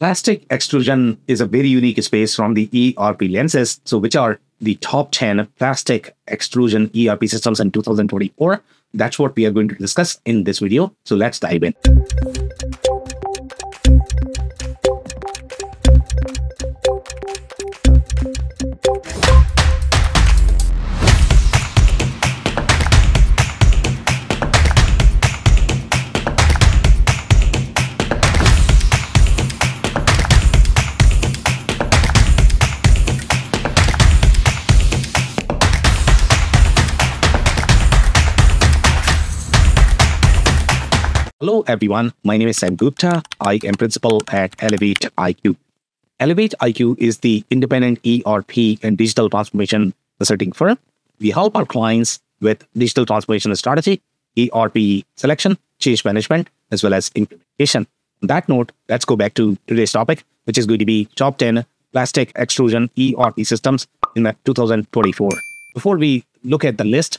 Plastic extrusion is a very unique space from the ERP lenses. So which are the top 10 plastic extrusion ERP systems in 2024? That's what we are going to discuss in this video. So let's dive in. Hello everyone, my name is Sam Gupta. I am principal at Elevate IQ. Elevate IQ is the independent ERP and digital transformation consulting firm. We help our clients with digital transformation strategy, ERP selection, change management, as well as implementation. On that note, let's go back to today's topic, which is going to be top 10 plastic extrusion ERP systems in 2024. Before we look at the list,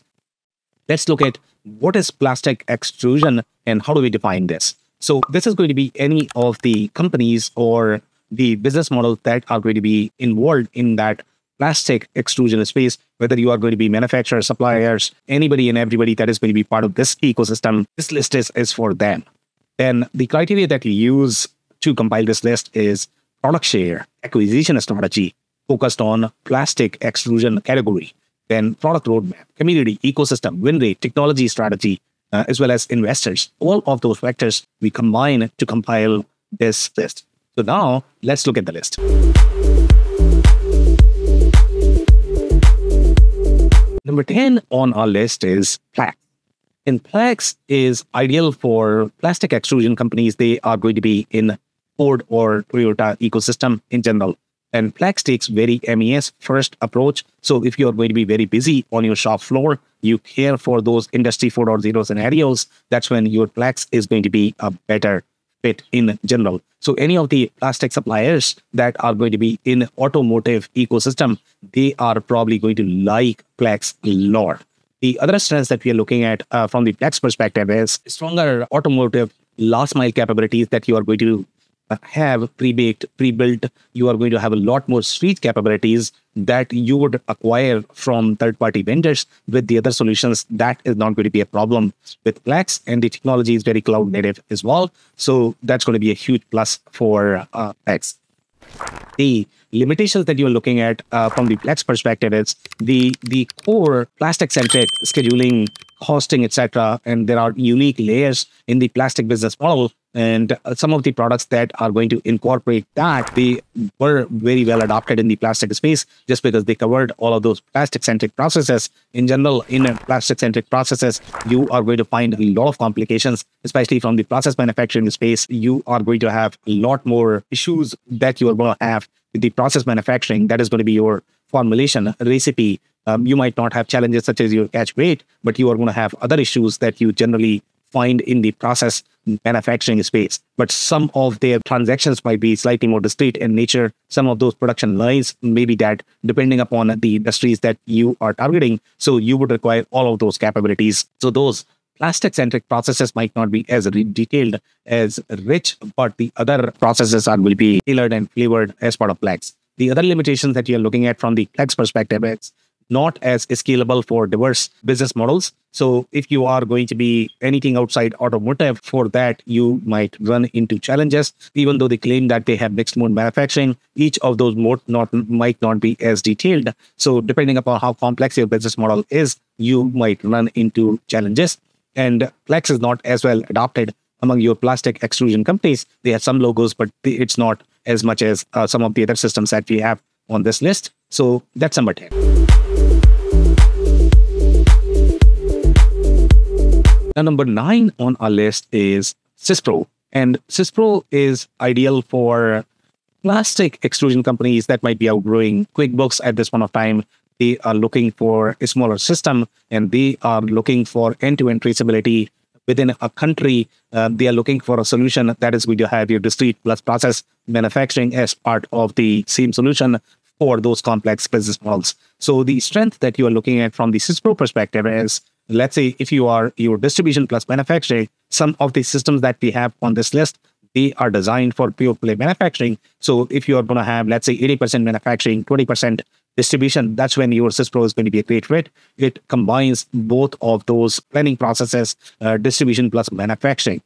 let's look at what is plastic extrusion and how do we define this. So this is going to be any of the companies or the business models that are going to be involved in that plastic extrusion space, whether you are going to be manufacturers, suppliers, anybody and everybody that is going to be part of this ecosystem. This list is for them. And the criteria that we use to compile this list is product share, acquisition strategy, focused on plastic extrusion category, then product roadmap, community, ecosystem, win rate, technology strategy, as well as investors. All of those factors we combine to compile this list. So now let's look at the list. Number 10 on our list is Plax. And Plax is ideal for plastic extrusion companies. They are going to be in Ford or Toyota ecosystem in general. And Plax takes very MES first approach. So if you're going to be very busy on your shop floor, you care for those industry 4.0 scenarios, that's when your Plax is going to be a better fit in general. So any of the plastic suppliers that are going to be in automotive ecosystem, they are probably going to like Plax a lot. The other strengths that we are looking at from the Plax perspective is stronger automotive last mile capabilities that you are going to have pre-baked, pre-built. You are going to have a lot more street capabilities that you would acquire from third-party vendors. With the other solutions, that is not going to be a problem with Plax, and the technology is very cloud native as well. So that's going to be a huge plus for Plax. The limitations that you're looking at from the Plax perspective is the core plastic-centric scheduling, costing, etc. And there are unique layers in the plastic business model. And some of the products that are going to incorporate that, they were very well adopted in the plastic space just because they covered all of those plastic-centric processes. In general, in plastic-centric processes, you are going to find a lot of complications, especially from the process manufacturing space. You are going to have a lot more issues that you are going to have with the process manufacturing. That is going to be your formulation, recipe. You might not have challenges such as your catch rate, but you are going to have other issues that you generally find in the process manufacturing space. But some of their transactions might be slightly more discrete in nature. Some of those production lines may be that depending upon the industries that you are targeting. So you would require all of those capabilities. So those plastic-centric processes might not be as detailed, as rich, but the other processes are will be tailored and flavored as part of Plax. The other limitations that you're looking at from the Plax perspective is not as scalable for diverse business models. So if you are going to be anything outside automotive, for that, you might run into challenges. Even though they claim that they have mixed mode manufacturing, each of those modes might not be as detailed. So depending upon how complex your business model is, you might run into challenges. And Plax is not as well adopted among your plastic extrusion companies. They have some logos, but it's not as much as some of the other systems that we have on this list. So that's number 10. Now, number 9 on our list is CIS Pro. And CIS Pro is ideal for plastic extrusion companies that might be outgrowing QuickBooks at this point of time. They are looking for a smaller system, and they are looking for end-to-end traceability within a country. They are looking for a solution that is going to have your discrete plus process manufacturing as part of the same solution for those complex business models. So the strength that you are looking at from the CIS Pro perspective is, let's say if you are your distribution plus manufacturing, some of the systems that we have on this list, they are designed for pure play manufacturing. So if you are going to have, let's say, 80% manufacturing, 20% distribution, that's when your CIS Pro is going to be a great fit. It combines both of those planning processes, distribution plus manufacturing.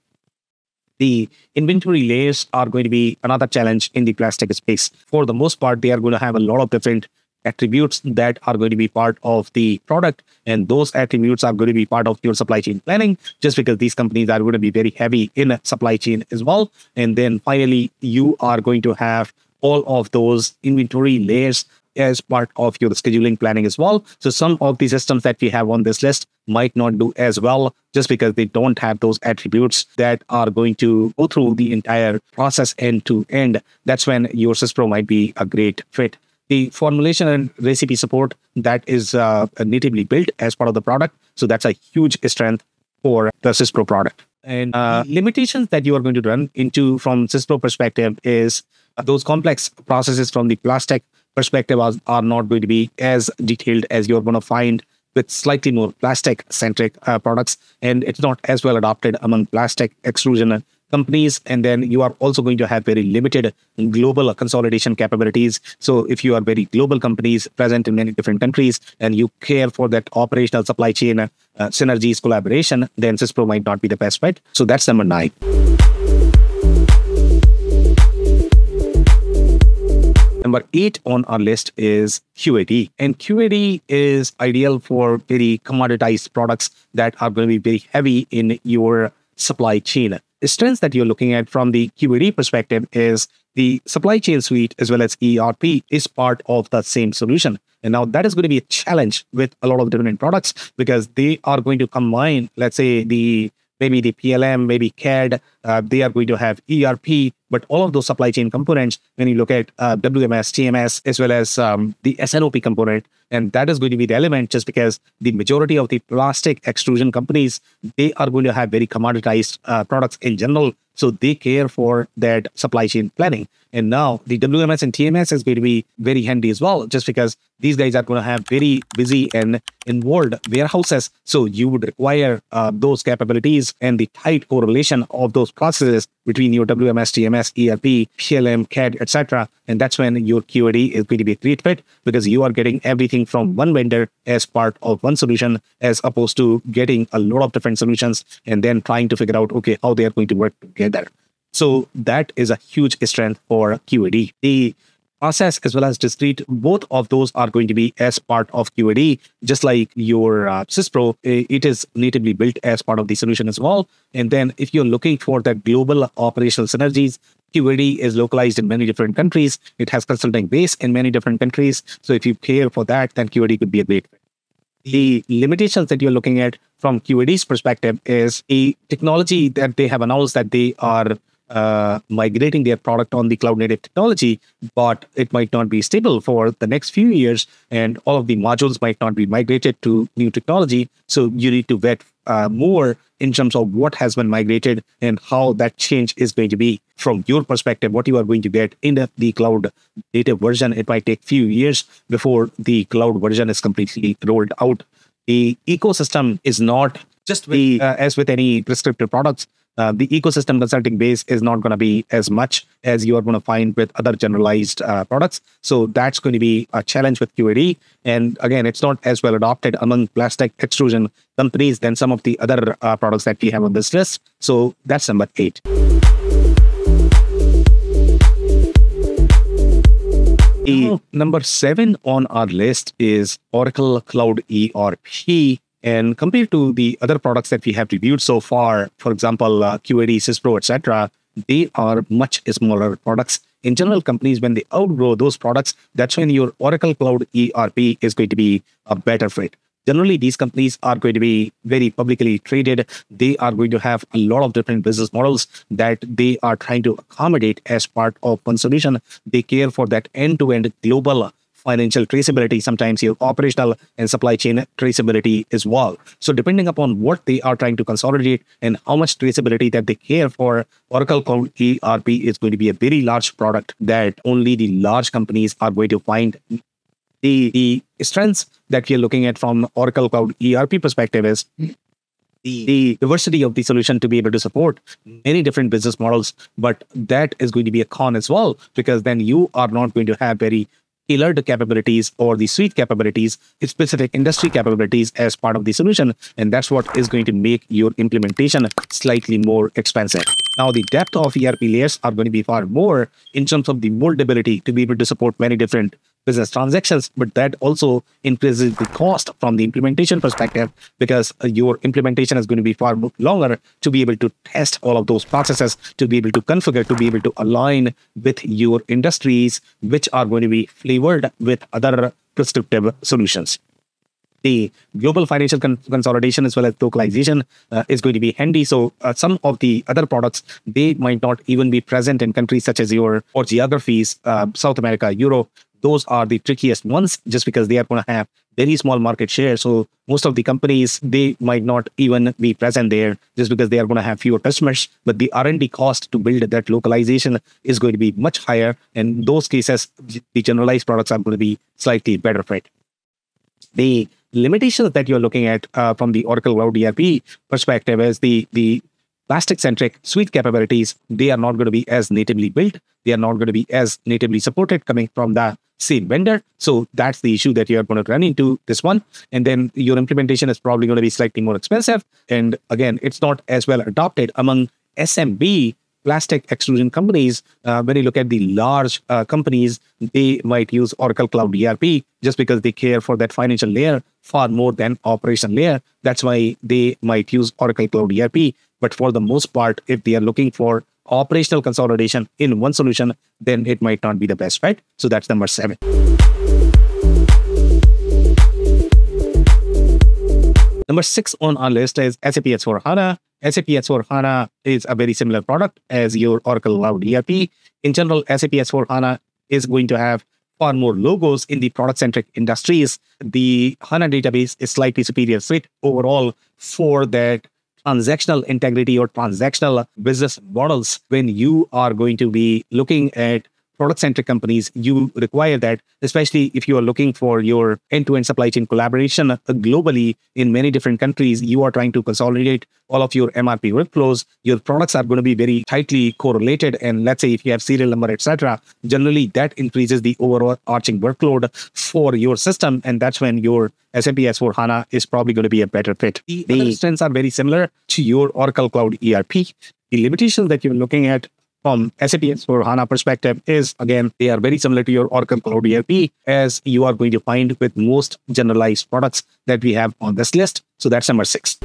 The inventory layers are going to be another challenge in the plastic space. For the most part, they are going to have a lot of different attributes that are going to be part of the product, and those attributes are going to be part of your supply chain planning, just because these companies are going to be very heavy in supply chain as well. And then finally, you are going to have all of those inventory layers as part of your scheduling planning as well. So some of the systems that we have on this list might not do as well, just because they don't have those attributes that are going to go through the entire process end to end. That's when your CIS Pro might be a great fit. The formulation and recipe support, that is natively built as part of the product. So that's a huge strength for the CIS Pro product. And limitations that you are going to run into from CIS Pro perspective is those complex processes from the plastic perspective are not going to be as detailed as you're going to find with slightly more plastic-centric products. And it's not as well adopted among plastic extrusion companies. And then you are also going to have very limited global consolidation capabilities. So if you are very global companies present in many different countries and you care for that operational supply chain synergies collaboration, then CIS Pro might not be the best fit. So that's number 9. Number 8 on our list is QAD. And QAD is ideal for very commoditized products that are going to be very heavy in your supply chain. The strengths that you're looking at from the QAD perspective is the supply chain suite as well as ERP is part of the same solution. And now that is going to be a challenge with a lot of different products, because they are going to combine, let's say, maybe the PLM, maybe CAD, they are going to have ERP, but all of those supply chain components, when you look at WMS, TMS, as well as the SNOP component, and that is going to be relevant just because the majority of the plastic extrusion companies, they are going to have very commoditized products in general. So they care for that supply chain planning. And now the WMS and TMS is going to be very handy as well, just because these guys are going to have very busy and involved warehouses. So you would require those capabilities and the tight correlation of those processes between your WMS, TMS, ERP, PLM, CAD, etc. And that's when your QAD is going to be a great fit, because you are getting everything from one vendor as part of one solution, as opposed to getting a lot of different solutions and then trying to figure out, okay, how they are going to work together. So that is a huge strength for QAD. The process as well as discrete, both of those are going to be as part of QAD, just like your CIS Pro, it is natively built as part of the solution as well. And then if you're looking for the global operational synergies, QAD is localized in many different countries. It has consulting base in many different countries. So if you care for that, then QAD could be a great fit. The limitations that you're looking at from QAD's perspective is a technology that they have announced that they are migrating their product on the cloud native technology, but it might not be stable for the next few years, and all of the modules might not be migrated to new technology. So you need to vet more in terms of what has been migrated and how that change is going to be. From your perspective, what you are going to get in the cloud native version, it might take few years before the cloud version is completely rolled out. The ecosystem is not just as with any prescriptive products. The ecosystem consulting base is not going to be as much as you are going to find with other generalized products. So that's going to be a challenge with QAD. And again, it's not as well adopted among plastic extrusion companies than some of the other products that we have on this list. So that's number 8. Number 7 on our list is Oracle Cloud ERP. And compared to the other products that we have reviewed so far, for example, QAD, CIS Pro, etc., they are much smaller products. In general, companies, when they outgrow those products, that's when your Oracle Cloud ERP is going to be a better fit. Generally, these companies are going to be very publicly traded. They are going to have a lot of different business models that they are trying to accommodate as part of one solution. They care for that end-to-end global financial traceability, sometimes your operational and supply chain traceability as well. So depending upon what they are trying to consolidate and how much traceability that they care for, Oracle Cloud ERP is going to be a very large product that only the large companies are going to find. The strengths that we are looking at from Oracle Cloud ERP perspective is the diversity of the solution to be able to support many different business models. But that is going to be a con as well, because then you are not going to have very tailored capabilities or the suite capabilities, specific industry capabilities as part of the solution. And that's what is going to make your implementation slightly more expensive. Now, the depth of ERP layers are going to be far more in terms of the moldability to be able to support many different business transactions, but that also increases the cost from the implementation perspective, because your implementation is going to be far longer to be able to test all of those processes, to be able to configure, to be able to align with your industries, which are going to be flavored with other prescriptive solutions. The global financial consolidation as well as localization is going to be handy. So some of the other products, they might not even be present in countries such as your or geographies, South America, Europe. Those are the trickiest ones, just because they are going to have very small market share. So most of the companies, they might not even be present there just because they are going to have fewer customers. But the R&D cost to build that localization is going to be much higher. And in those cases, the generalized products are going to be slightly better fit. The limitations that you're looking at from the Oracle Cloud ERP perspective is the plastic-centric suite capabilities. They are not going to be as natively built. They are not going to be as natively supported coming from the same vendor. So that's the issue that you're going to run into this one. And then your implementation is probably going to be slightly more expensive. And again, it's not as well adopted among SMB plastic extrusion companies. When you look at the large companies, they might use Oracle Cloud ERP just because they care for that financial layer far more than operational layer. That's why they might use Oracle Cloud ERP. But for the most part, if they are looking for operational consolidation in one solution, then it might not be the best fit. So that's number 7. Number 6 on our list is SAP S/4HANA. SAP S/4HANA is a very similar product as your Oracle Cloud ERP. In general, SAP S/4HANA is going to have far more logos in the product-centric industries. The HANA database is slightly superior fit overall for that transactional integrity or transactional business models. When you are going to be looking at product-centric companies, you require that, especially if you are looking for your end-to-end supply chain collaboration globally in many different countries. You are trying to consolidate all of your MRP workflows. Your products are going to be very tightly correlated. And let's say if you have serial number, etc., generally that increases the overarching workload for your system. And that's when your SAP S/4HANA is probably going to be a better fit. The other strengths are very similar to your Oracle Cloud ERP. The limitations that you're looking at from SAP S/4HANA perspective is, again, they are very similar to your Oracle Cloud ERP, as you are going to find with most generalized products that we have on this list. So that's number 6.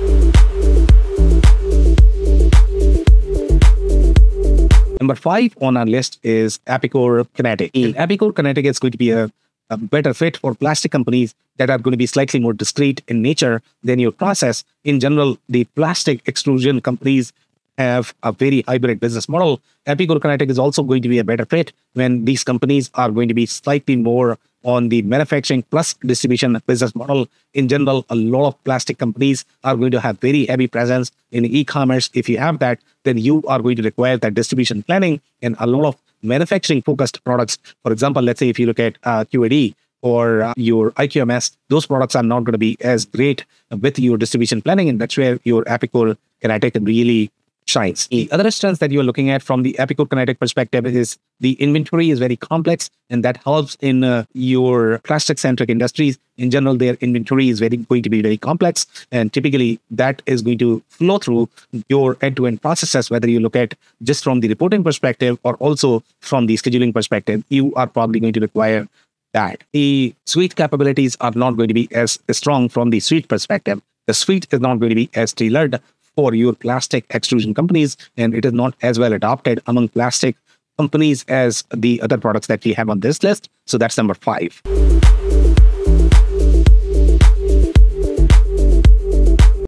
Number 5 on our list is APICore Kinetic. APICore Kinetic is going to be a better fit for plastic companies that are going to be slightly more discrete in nature than your process. In general, the plastic extrusion companies have a very hybrid business model. APICore Kinetic is also going to be a better fit when these companies are going to be slightly more on the manufacturing plus distribution business model. In general, a lot of plastic companies are going to have very heavy presence in e-commerce. If you have that, then you are going to require that distribution planning and a lot of manufacturing focused products. For example, let's say if you look at QAD or your IQMS, those products are not going to be as great with your distribution planning. And that's where your APICore Kinetic really shines. The other strengths that you're looking at from the APICore Kinetic perspective is the inventory is very complex, and that helps in your plastic-centric industries. In general, their inventory is going to be very complex, and typically that is going to flow through your end-to-end processes, whether you look at just from the reporting perspective or also from the scheduling perspective. You are probably going to require that. The suite capabilities are not going to be as strong from the suite perspective. The suite is not going to be as tailored for your plastic extrusion companies, and it is not as well adopted among plastic companies as the other products that we have on this list. So that's number 5.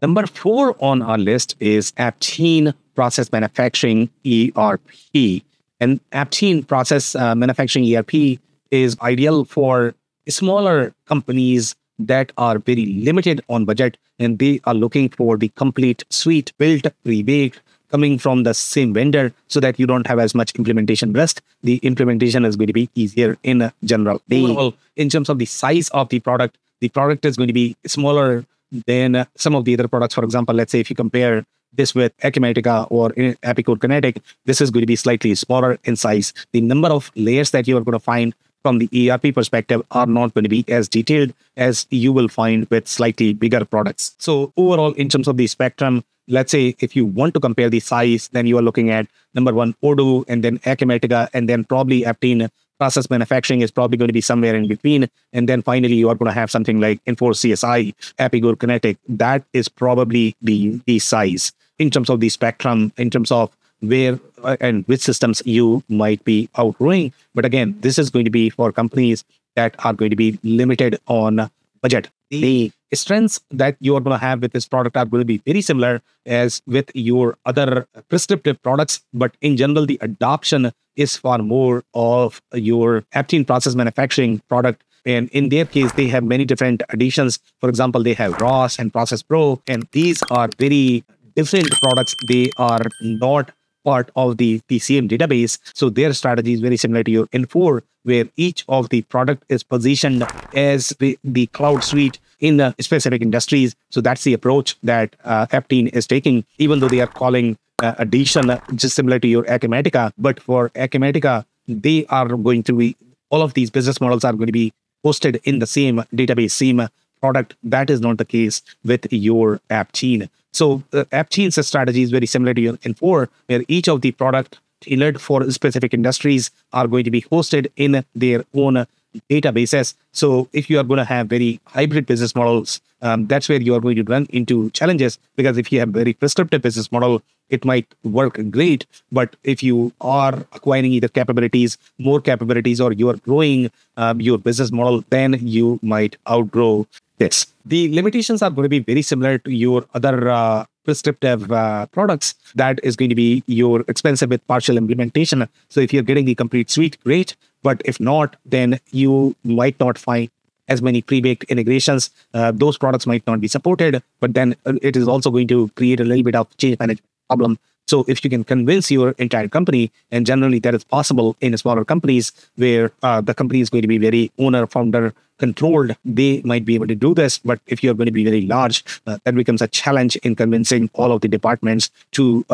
Number 4 on our list is Aptean Process Manufacturing ERP. And Aptean Process Manufacturing ERP is ideal for smaller companies that are very limited on budget, and they are looking for the complete suite built, pre-baked, coming from the same vendor, so that you don't have as much implementation risk. The implementation is going to be easier in general. Overall, in terms of the size of the product is going to be smaller than some of the other products. For example, let's say if you compare this with Acumatica or APICore Kinetic, this is going to be slightly smaller in size. The number of layers that you are going to find from the ERP perspective are not going to be as detailed as you will find with slightly bigger products. So overall, in terms of the spectrum, let's say if you want to compare the size, then you are looking at number one, Odoo, and then Acumatica, and then probably Aptine. Process manufacturing is probably going to be somewhere in between. And then finally, you are going to have something like Infor CSI, APICore Kinetic. That is probably the size in terms of the spectrum, in terms of where and which systems you might be outgrowing. But again, this is going to be for companies that are going to be limited on budget. The strengths that you are going to have with this product are going to be very similar as with your other prescriptive products, but in general, the adoption is far more of your Aptine process manufacturing product. And in their case, they have many different additions. For example, they have ROS and Process Pro, and these are very different products. They are not part of the PCM database. So their strategy is very similar to your Infor, where each of the product is positioned as the cloud suite in the specific industries. So that's the approach that Aptine is taking, even though they are calling addition just similar to your Acumatica. But for Acumatica, they are going to be, all of these business models are going to be hosted in the same database, same product. That is not the case with your Aptine. So Aptine's strategy is very similar to your Infor, where each of the product tailored for specific industries are going to be hosted in their own databases. So if you are going to have very hybrid business models, that's where you are going to run into challenges, because if you have very prescriptive business model, it might work great. But if you are acquiring either capabilities, more capabilities, or you are growing your business model, then you might outgrow this. The limitations are going to be very similar to your other prescriptive products. That is going to be your expensive with partial implementation. So if you're getting the complete suite, great. But if not, then you might not find as many pre-baked integrations. Those products might not be supported, but then it is also going to create a little bit of change management problem. So if you can convince your entire company, and generally that is possible in smaller companies where the company is going to be very owner, founder controlled, they might be able to do this. But if you're going to be very large, that becomes a challenge in convincing all of the departments to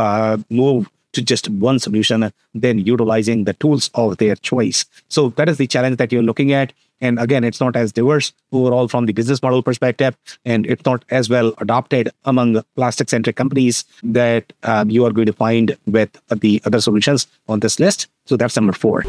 move to just one solution, then utilizing the tools of their choice. So that is the challenge that you're looking at. And again, it's not as diverse overall from the business model perspective, and it's not as well adopted among plastic-centric companies that you are going to find with the other solutions on this list. So that's number 4.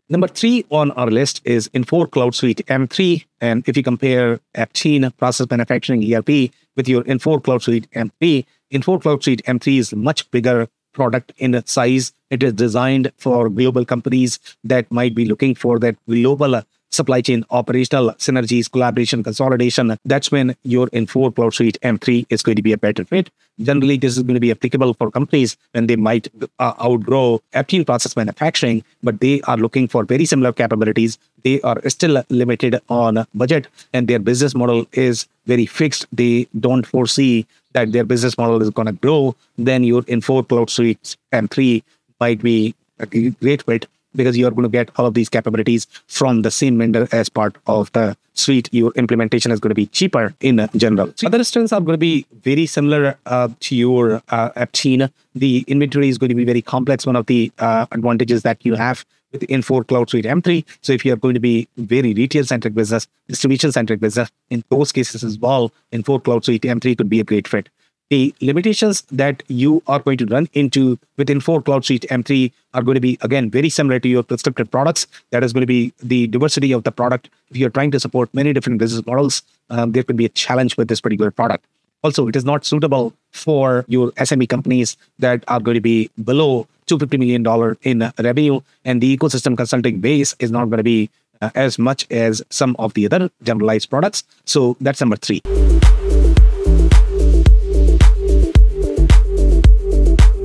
Number 3 on our list is Infor Cloud Suite M3. And if you compare Aptine Process Manufacturing ERP with your Infor Cloud Suite M3, Infor Cloud Suite M3 is much bigger product in size. It is designed for global companies that might be looking for that global supply chain operational synergies, collaboration, consolidation. That's when your Infor Cloud Suite M3 is going to be a better fit. Generally, this is going to be applicable for companies when they might outgrow Aptine process manufacturing, but they are looking for very similar capabilities. They are still limited on budget, and their business model is very fixed. They don't foresee that their business model is going to grow. Then your Infor Cloud Suite M3 might be a great fit, because you are going to get all of these capabilities from the same vendor as part of the suite. Your implementation is going to be cheaper in general. So other strengths are going to be very similar to your Aptine. The inventory is going to be very complex. One of the advantages that you have with Infor Cloud Suite M3. So if you are going to be very retail-centric business, distribution-centric business, in those cases as well, Infor Cloud Suite M3 could be a great fit. The limitations that you are going to run into with Infor Cloud Suite M3 are going to be, again, very similar to your prescriptive products. That is going to be the diversity of the product. If you're trying to support many different business models, there could be a challenge with this particular product. Also, it is not suitable for your SME companies that are going to be below $250 million in revenue, and the ecosystem consulting base is not going to be as much as some of the other generalized products. So that's number 3.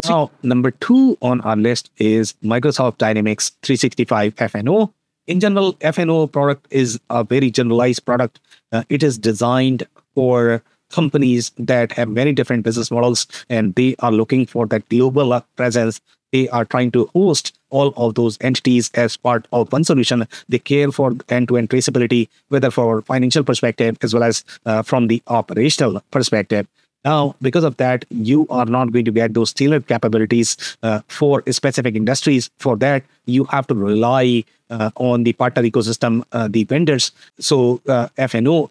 Now, number 2 on our list is Microsoft Dynamics 365 F&O. In general, F&O product is a very generalized product. It is designed for companies that have many different business models, and they are looking for that global presence, They are trying to host all of those entities as part of one solution. They care for end-to-end traceability, whether for financial perspective as well as from the operational perspective. Now, because of that, you are not going to get those tailored capabilities for specific industries. For that, you have to rely on the partner ecosystem, the vendors. So F&O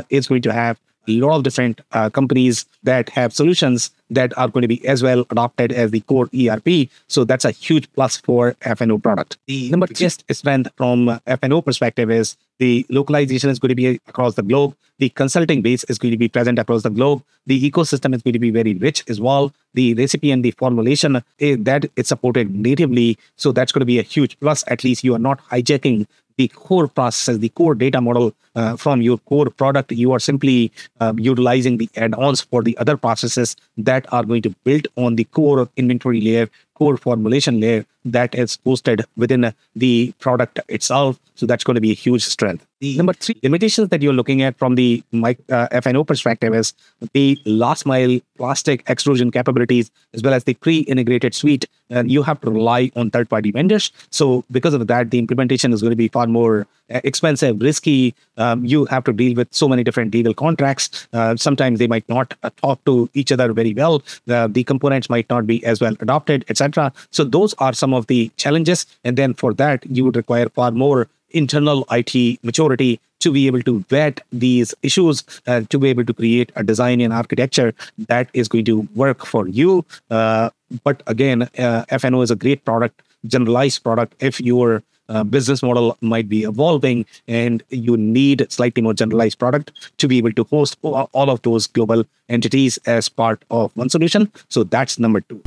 is going to have a lot of different companies that have solutions that are going to be as well adopted as the core ERP. So that's a huge plus for F&O product. The number biggest strength from F&O perspective is the localization is going to be across the globe. The consulting base is going to be present across the globe. The ecosystem is going to be very rich as well. The recipe and the formulation that it's supported natively. So that's going to be a huge plus. At least you are not hijacking the core processes, the core data model from your core product. You are simply utilizing the add-ons for the other processes that are going to build on the core inventory layer, core formulation layer that is hosted within the product itself. So that's going to be a huge strength. The number 3 limitations that you're looking at from the F&O perspective is the last mile plastic extrusion capabilities, as well as the pre-integrated suite. You have to rely on third-party vendors. So because of that, the implementation is going to be far more expensive, risky. You have to deal with so many different legal contracts. Sometimes they might not talk to each other very well. The components might not be as well adopted, etc. So those are some of the challenges. And then for that, you would require far more internal IT maturity to be able to vet these issues, to be able to create a design and architecture that is going to work for you. But again, F&O is a great product, generalized product. If your business model might be evolving and you need slightly more generalized product to be able to host all of those global entities as part of one solution. So that's number 2.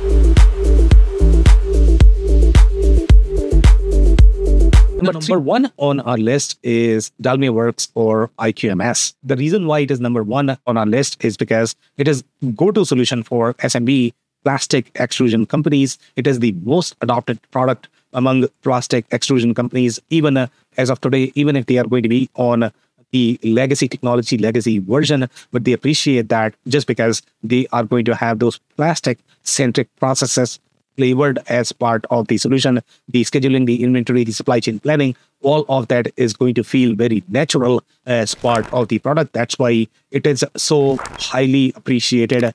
Number 1 on our list is Dworks or IQMS. The reason why it is number 1 on our list is because it is go-to solution for SMB plastic extrusion companies. It is the most adopted product among plastic extrusion companies, even as of today, even if they are going to be on the legacy technology, legacy version, but they appreciate that just because they are going to have those plastic-centric processes flavored as part of the solution, the scheduling, the inventory, the supply chain planning, all of that is going to feel very natural as part of the product. That's why it is so highly appreciated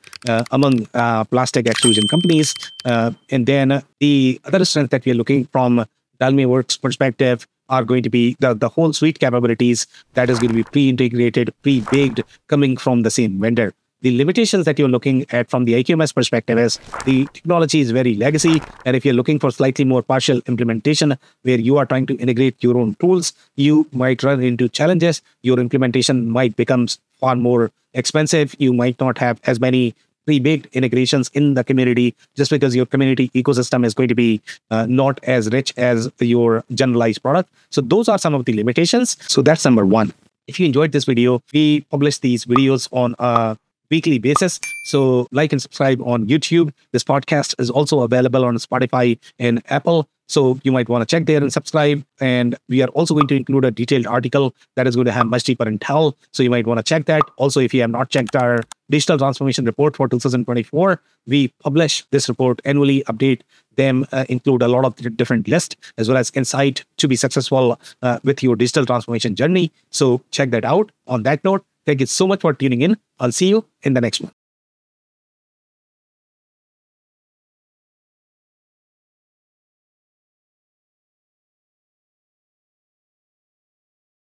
among plastic extrusion companies. And then the other strength that we are looking from Dworks perspective are going to be the whole suite capabilities that is going to be pre-integrated, pre-baked, coming from the same vendor. The limitations that you're looking at from the IQMS perspective is the technology is very legacy. And if you're looking for slightly more partial implementation where you are trying to integrate your own tools, you might run into challenges. Your implementation might become far more expensive. You might not have as many pre-baked integrations in the community just because your community ecosystem is going to be not as rich as your generalized product. So those are some of the limitations. So that's number 1. If you enjoyed this video, we publish these videos on a weekly basis. So like and subscribe on YouTube. This podcast is also available on Spotify and Apple. So you might want to check there and subscribe. And we are also going to include a detailed article that is going to have much deeper intel. So you might want to check that. Also, if you have not checked our digital transformation report for 2024, we publish this report annually, update them, include a lot of different lists, as well as insight to be successful with your digital transformation journey. So check that out. On that note, thank you so much for tuning in. I'll see you in the next one.